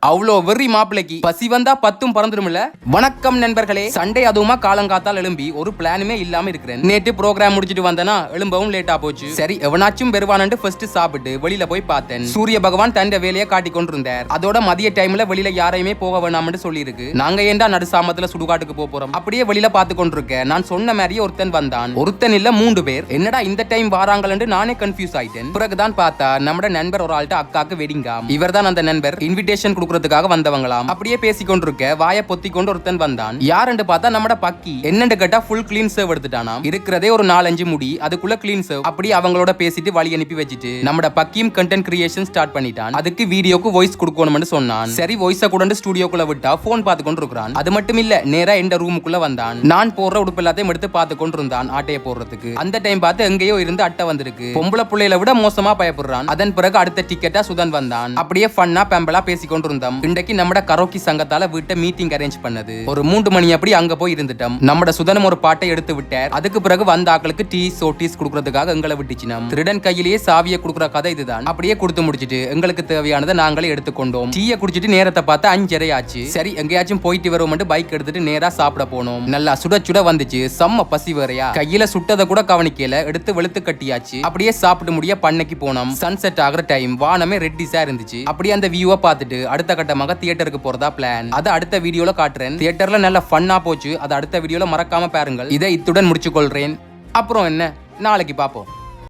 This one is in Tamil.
அவ்வளோ வெறி மாப்பிளைக்கு பசி வந்தா பத்தும் பறந்துருமில்ல. வணக்கம் நண்பர்களே. சண்டே அதுவுமா காலங்காத்தால் எழும்பி ஒரு பிளானுமே இல்லாம இருக்கிறேன். நேற்று ப்ரோக்ராம் முடிச்சிட்டு வந்தனா எழும்பவும் லேட்டா போச்சு. சரி எவனாச்சும் பெருவானு ஃபர்ஸ்ட் சாப்பிட்டு வெளியில போய் பார்த்தேன். சூரிய பகவான் தன் வேலையை காட்டி கொண்டிருந்தார். அதோட மதிய டைம்ல வெளியில யாரையுமே போக வேணாம்னு சொல்லி இருக்கு. நாங்க ஏண்டா நடுசாமத்துல சுடுகாட்டுக்கு போறோம். அப்படியே வெளியில பார்த்து கொண்டிருக்கேன். நான் சொன்ன மாதிரியே ஒருத்தன் வந்தான். ஒருத்தன் இல்ல 3 பேர். என்னடா இந்த டைம் வாராங்கன்னு நானே கன்ஃபியூஸ் ஆயிட்டேன். பிறகுதான் பார்த்தா நம்ம நண்பர் ஒரு ஆள்கிட்ட அக்காக்கு வெடிங்காம். இவர் தான் அந்த நண்பர். இன்விடேஷன் கொடுக்கறதுக்காக வந்தவங்களாம். அப்படியே பேசிக்கொண்டிருக்க வாய பொத்தி கொண்டு ஒருத்தன் வந்தான். யாருன்னு பார்த்தா நம்ம பக்கி. என்னன்னு கேட்டா ஃபுல் கிளீன் சர்வ் எடுத்துட்டானாம். இருக்கிறதே ஒரு 4-5 முடி, அதுக்குள்ள கிளீன் சர்வ். அப்படியே அவங்களோட பேசிட்டு வழி அனுப்பி வச்சிட்டு நம்ம பக்கியும் கண்டென்ட் கிரியேஷன் ஸ்டார்ட் பண்ணிட்டான். அதுக்கு வீடியோக்கு வாய்ஸ் கொடுக்கணும்னு சொன்னான். சரி வாய்ஸ கூட ஸ்டுடியோக்குள்ள விட்டா போன் பார்த்து கொண்டு இருக்கிறான். அது மட்டும் இல்ல நேரா எந்த ரூமுக்குள்ள வந்தான். நான் போடுற உடுப்பு எல்லாத்தையும் எடுத்து பார்த்து கொண்டு இருந்தான் ஆட்டைய போடுறதுக்கு. அந்த டைம் பார்த்து எங்கேயோ இருந்து அட்டை வந்திருக்கு. பொம்பளை பிள்ளைகளை விட மோசமா பயப்படுறான். அதன் பிறகு அடுத்த டிக்கெட்டா சுதன் வந்தான். அப்படியே ஃபன்னா பெம்பலா பேசிக்கொண்டு இருந்தோம். இன்றைக்கு நம்ம கரோக்கி சங்கத்தால வீட்டை மீட்டிங் அரேஞ்ச் பண்ணது. ஒரு 3 மணி அப்படி அங்க போய் இருந்துட்டோம். நம்ம சுதனம் ஒரு பாட்டை எடுத்து விட்டார். அதுக்கு பிறகு வந்த ஆக்களுக்கு டீ சோட்டீஸ் குடுக்கறதுக்காக எங்களை விட்டுச்சினோம். திருடன் கையிலேயே சாவியை குடுக்குற கதை இதுதான். அப்படியே கொடுத்து முடிச்சிட்டு எங்களுக்கு தேவையானதை நாங்களே எடுத்துக்கொண்டோம். டீயை குடிச்சிட்டு நேரத்தை பார்த்து 5:30 ஆச்சு. சரி எங்கேயாச்சும் போயிட்டு வருவோம் பைக் எடுத்துட்டு நேரா சாப்பிட போனோம். நல்லா சுட சுட வந்துச்சு. செம்ம பசி வேறையா. கையில சுட்டதை கூட கவனிக்கல. எடுத்து வெளுத்து கட்டியாச்சு. அப்படியே சாப்பிட்டு முடிய பண்ணைக்கு போனோம். சன்செட் ஆகிற டைம். வானமே ரெட்டிஸா இருந்துச்சு. அப்படியே அந்த வியூவை பார்த்துட்டு அடுத்த கட்டமாக தியேட்டருக்கு போறதா பிளான். அதை அடுத்த வீடியோல காட்டுறேன். தியேட்டர்ல நல்ல ஃபன்னா போச்சு. அதை அடுத்த வீடியோல மறக்காம பாருங்கள். இதை இத்துடன் முடிச்சு கொள்றேன். அப்புறம் என்ன, நாளைக்கு பாப்போம்.